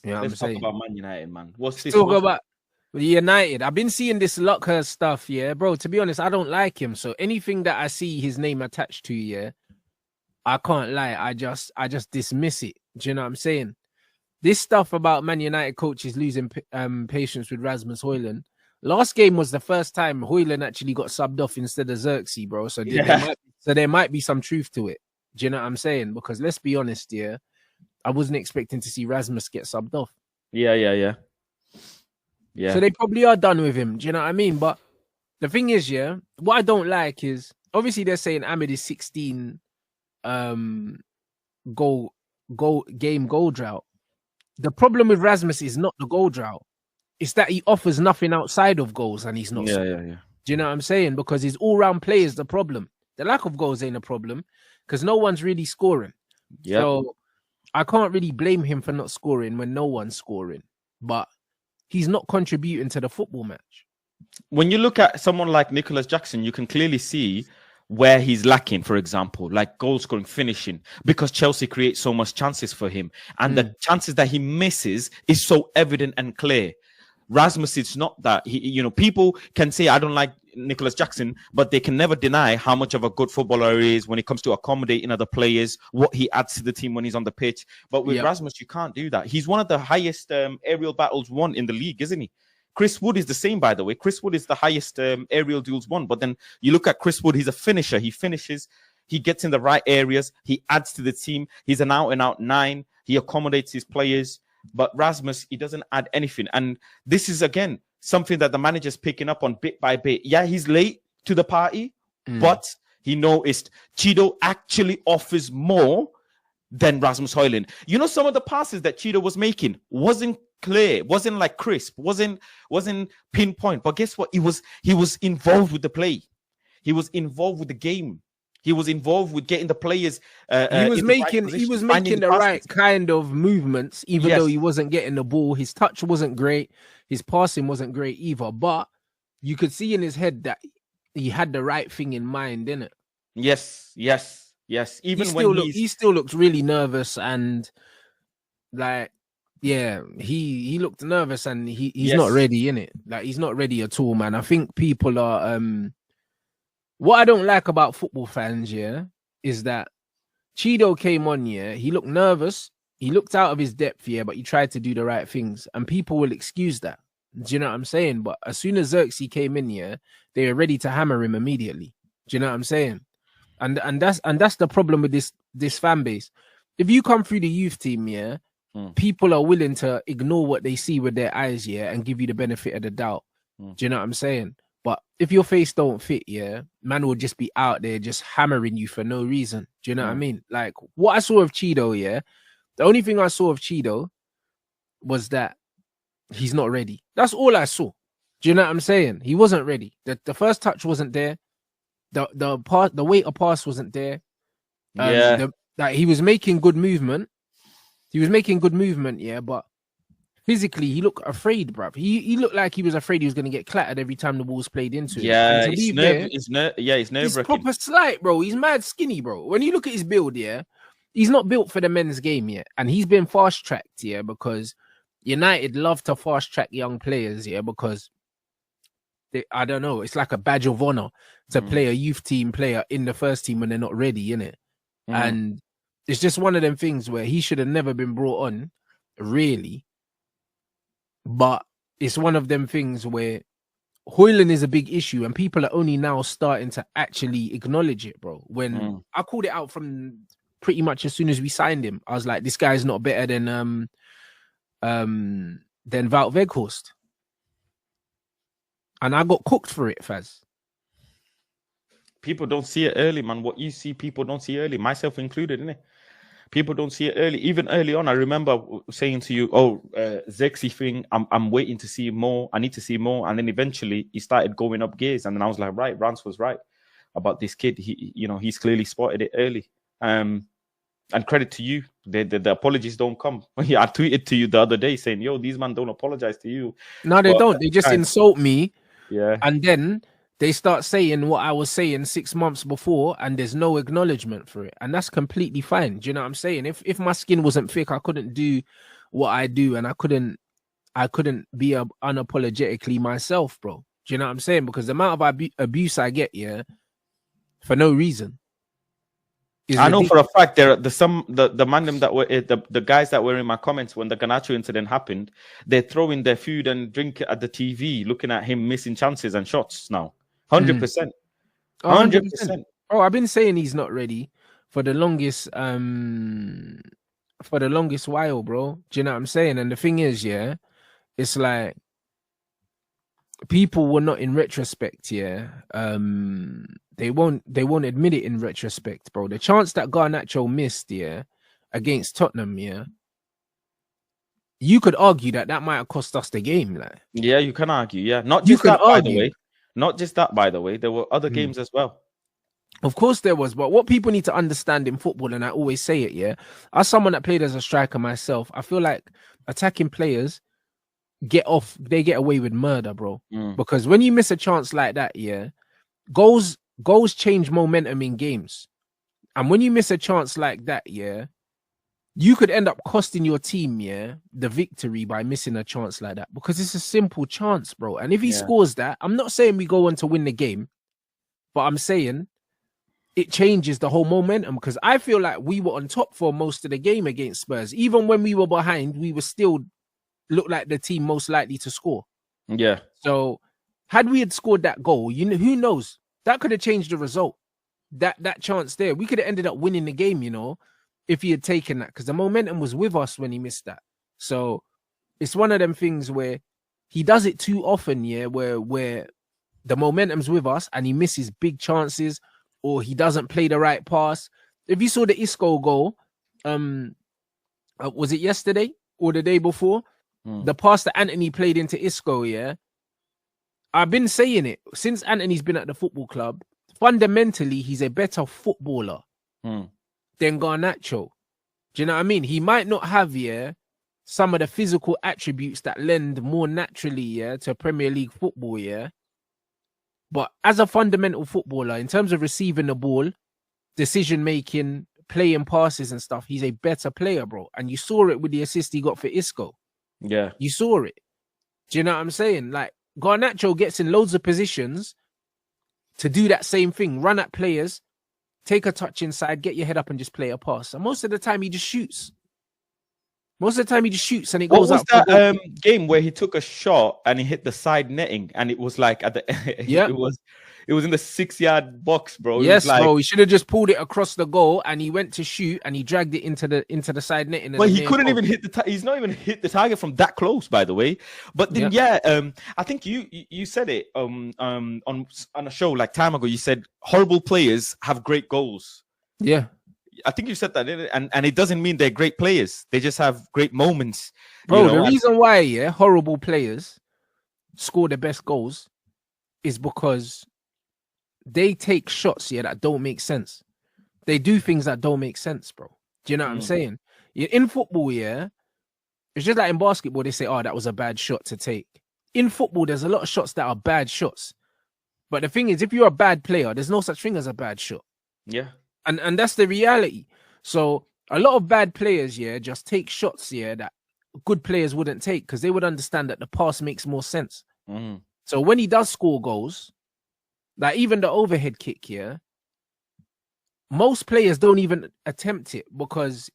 You know what I'm Let's talk saying? about Man United, man. What's this? Talk about United. I've been seeing this Lockhurst stuff, yeah, bro. To be honest, I don't like him. So anything that I see his name attached to, yeah, I can't lie. I just dismiss it. Do you know what I'm saying? This stuff about Man United coaches losing patience with Rasmus Højlund. Last game was the first time Højlund actually got subbed off instead of Xerxes, bro. So Yeah, there might be some truth to it. Do you know what I'm saying? Because let's be honest, yeah, I wasn't expecting to see Rasmus get subbed off. yeah. So they probably are done with him. Do you know what I mean? But the thing is, yeah, what I don't like is obviously they're saying Ahmed is 16 goal drought. The problem with Rasmus is not the goal drought. It's that he offers nothing outside of goals and he's not. Yeah. Do you know what I'm saying? Because his all-round play is the problem. The lack of goals ain't a problem because no one's really scoring. Yeah. So I can't really blame him for not scoring when no one's scoring. But he's not contributing to the football match. When you look at someone like Nicholas Jackson, you can clearly see where he's lacking, for example, like goal scoring, finishing, because Chelsea creates so much chances for him. And the chances that he misses is so evident and clear. Rasmus, it's not that. People can say, I don't like Nicholas Jackson, but they can never deny how much of a good footballer he is when it comes to accommodating other players, what he adds to the team when he's on the pitch. But with Rasmus, you can't do that. He's one of the highest aerial battles won in the league, isn't he? Chris Wood is the same, by the way. Chris Wood is the highest aerial duels won. But then you look at Chris Wood, he's a finisher. He finishes, he gets in the right areas, he adds to the team. He's an out-and-out 9. He accommodates his players. But Rasmus, he doesn't add anything. And this is, again, something that the manager's picking up on bit by bit. Yeah, he's late to the party, but he noticed Chido actually offers more than Rasmus Højlund. You know, some of the passes that Chido was making wasn't clear, wasn't like crisp, wasn't pinpoint. But guess what? He was involved with the play. He was involved with the game. He was involved with getting the players. He was making the right kind of movements, even though he wasn't getting the ball. His touch wasn't great. His passing wasn't great either. But you could see in his head that he had the right thing in mind, didn't it? Yes. Even he still looked really nervous and like, yeah, he looked nervous and he's not ready, innit? Like he's not ready at all, man. I think people are what I don't like about football fans, yeah, is that Chido came on, yeah, he looked nervous, he looked out of his depth, yeah, but he tried to do the right things, and people will excuse that. Do you know what I'm saying? But as soon as Xerxes came in, yeah, they were ready to hammer him immediately. Do you know what I'm saying? And that's the problem with this fan base. If you come through the youth team, yeah, people are willing to ignore what they see with their eyes, yeah, and give you the benefit of the doubt. Do you know what I'm saying? But if your face don't fit, yeah, man will just be out there just hammering you for no reason. Do you know what I mean? Like what I saw of Chido, yeah, the only thing I saw of Chido was that he's not ready. That's all I saw. Do you know what I'm saying? He wasn't ready. The first touch wasn't there. The weight of pass wasn't there. He was making good movement. Yeah, but physically, he looked afraid, bruv. He looked like he was afraid he was going to get clattered every time the ball's played into him. Yeah, he's nerve-wracking. He's proper slight, bro. He's mad skinny, bro. When you look at his build, yeah, he's not built for the men's game yet. And he's been fast-tracked, yeah, because United love to fast-track young players, yeah, because I don't know, it's like a badge of honor to play a youth team player in the first team when they're not ready, innit? And it's just one of them things where he should have never been brought on, really. But it's one of them things where Højlund is a big issue and people are only now starting to actually acknowledge it, bro. When I called it out from pretty much as soon as we signed him, I was like, this guy's not better than Wout Weghorst. And I got cooked for it, Faz. People don't see it early, man. What you see, people don't see early, myself included, innit? People don't see it early. Even early on, I remember saying to you, Zexy thing, I'm waiting to see more. I need to see more. And then eventually he started going up gears. And then I was like, right, Rants was right about this kid. He's clearly spotted it early. And credit to you. The apologies don't come. I tweeted to you the other day saying, yo, these men don't apologize to you. No, they don't. They just insult me. Yeah. And then they start saying what I was saying 6 months before, and there's no acknowledgement for it. And that's completely fine. Do you know what I'm saying? If my skin wasn't thick, I couldn't do what I do, and I couldn't be unapologetically myself, bro. Do you know what I'm saying? Because the amount of abuse I get, yeah, for no reason. I know for a fact there are the man that were the guys that were in my comments when the Garnacho incident happened. They're throwing their food and drink at the TV, looking at him missing chances and shots now. 100%. 100%. Oh, I've been saying he's not ready for the longest while, bro. Do you know what I'm saying? And the thing is, yeah, it's like people will not in retrospect, yeah. They won't admit it in retrospect, bro. The chance that Garnacho missed, yeah, against Tottenham, yeah, you could argue that might have cost us the game, like. Yeah, you can argue, yeah. Not just that, by the way. Not just that, by the way. There were other games as well. Of course there was, but what people need to understand in football, and I always say it, yeah, as someone that played as a striker myself, I feel like attacking players get away with murder, bro. Because when you miss a chance like that, yeah, goals change momentum in games. And when you miss a chance like that, yeah, you could end up costing your team, yeah, the victory by missing a chance like that, because it's a simple chance, bro. And if he scores that, I'm not saying we go on to win the game, but I'm saying it changes the whole momentum, because I feel like we were on top for most of the game against Spurs. Even when we were behind, we were still looked like the team most likely to score. Yeah. So had we had scored that goal, you know, who knows? That could have changed the result. That chance there, we could have ended up winning the game, you know, if he had taken that, because the momentum was with us when he missed that. So it's one of them things where he does it too often, yeah, where the momentum's with us and he misses big chances, or he doesn't play the right pass. If you saw the Isco goal, was it yesterday or the day before? The pass that Anthony played into Isco, yeah. I've been saying it since Anthony's been at the football club. Fundamentally, he's a better footballer than Garnacho. Do you know what I mean? He might not have, yeah, some of the physical attributes that lend more naturally, yeah, to Premier League football, yeah. But as a fundamental footballer, in terms of receiving the ball, decision making, playing passes and stuff, he's a better player, bro. And you saw it with the assist he got for Isco. Yeah. You saw it. Do you know what I'm saying? Like, Garnacho gets in loads of positions to do that same thing, run at players, take a touch inside, get your head up and just play a pass. And most of the time he just shoots. Most of the time he just shoots and it goes out. What was that game where he took a shot and he hit the side netting and it was like at the yeah, it was in the 6-yard box, bro. Yes, like, bro. He should have just pulled it across the goal and he went to shoot and he dragged it into the side netting. But he couldn't even hit he's not even hit the target from that close, by the way. But then I think you said it on a show like time ago. You said horrible players have great goals. Yeah. I think you said that, and it doesn't mean they're great players. They just have great moments. Bro, the reason why, horrible players score the best goals is because they take shots, that don't make sense. They do things that don't make sense, bro. Do you know what I'm saying? In football, it's just like in basketball, they say, oh, that was a bad shot to take. In football, there's a lot of shots that are bad shots. But the thing is, if you're a bad player, there's no such thing as a bad shot. Yeah. And that's the reality. So a lot of bad players, just take shots, that good players wouldn't take, because they would understand that the pass makes more sense. So when he does score goals, like even the overhead kick, most players don't even attempt it because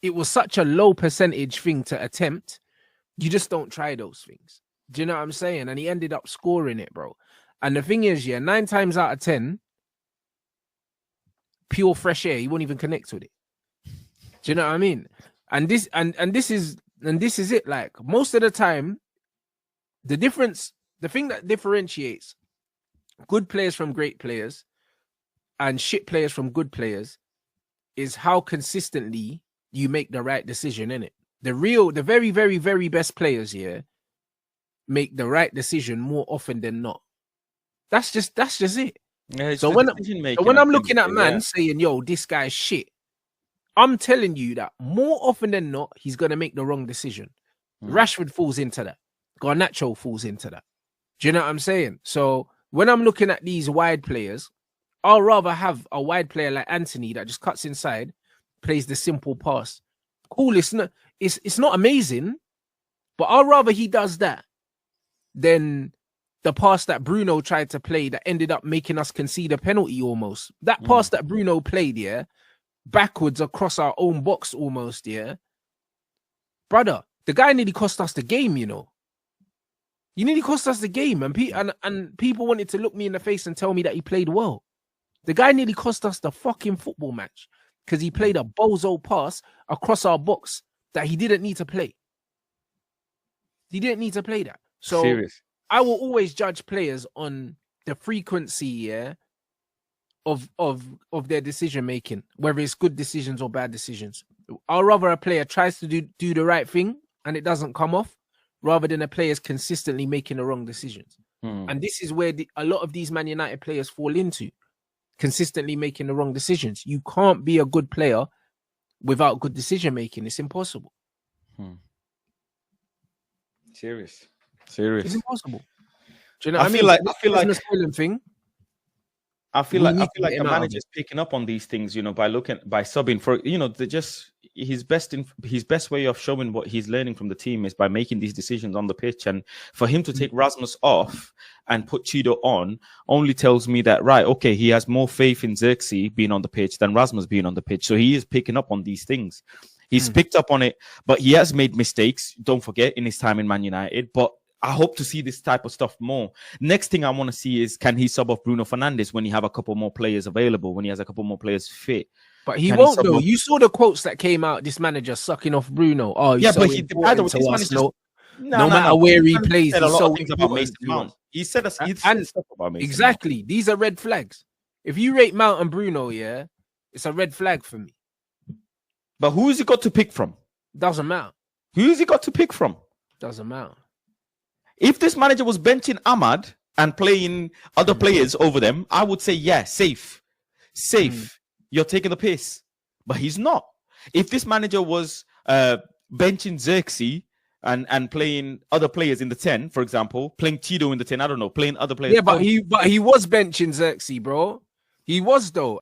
it was such a low percentage thing to attempt. You just don't try those things. Do you know what I'm saying? And he ended up scoring it, bro. And the thing is, 9 times out of 10, pure fresh air, he won't even connect with it. Do you know what I mean? And this is it. Like, most of the time, the thing that differentiates good players from great players and shit players from good players is how consistently you make the right decision, innit? The very, very, very best players make the right decision more often than not. That's just it. Yeah, so when I'm looking at man saying, yo, this guy's shit, I'm telling you that more often than not, he's going to make the wrong decision. Rashford falls into that. Garnacho falls into that. Do you know what I'm saying? So when I'm looking at these wide players, I'll rather have a wide player like Anthony that just cuts inside, plays the simple pass. Cool, it's not amazing, but I'd rather he does that than the pass that Bruno tried to play that ended up making us concede a penalty almost. That pass that Bruno played, yeah, backwards across our own box almost, yeah. Brother, the guy nearly cost us the game, you know. He nearly cost us the game, and people wanted to look me in the face and tell me that he played well. The guy nearly cost us the fucking football match because he played a bozo pass across our box that he didn't need to play. He didn't need to play that. So Serious. I will always judge players on the frequency, yeah, of their decision making, whether it's good decisions or bad decisions. I'd rather a player tries to do the right thing and it doesn't come off, rather than a player's consistently making the wrong decisions. And this is where a lot of these Man United players fall into, consistently making the wrong decisions. You can't be a good player without good decision making. It's impossible. Serious. It's impossible. Do you know what I feel mean? I feel like the manager's picking up on these things, you know, by subbing for, you know, his best way of showing what he's learning from the team is by making these decisions on the pitch. And for him to take Rasmus off and put Cheeto on only tells me that, right, okay, he has more faith in Xerxes being on the pitch than Rasmus being on the pitch. So he is picking up on these things. He's picked up on it, but he has made mistakes, don't forget, in his time in Man United. But I hope to see this type of stuff more. Next thing I want to see is, can he sub off Bruno Fernandes when he have a couple more players available, when he has a couple more players fit? But he won't though. You saw the quotes that came out, this manager sucking off Bruno. Oh, yeah, but no matter where he plays, said a lot of things about Mason Mount. He said stuff about Mason exactly. Mount. These are red flags. If you rate Mount and Bruno, yeah, it's a red flag for me. But who has he got to pick from? Doesn't matter. Who has he got to pick from? Doesn't matter. If this manager was benching Ahmad and playing other players over them, I would say, yeah, safe. You're taking the piss. But he's not. If this manager was benching Xerxes and playing other players in the 10, for example, playing Tito in the 10, I don't know, playing other players. Yeah, but he was benching Xerxes, bro. He was, though.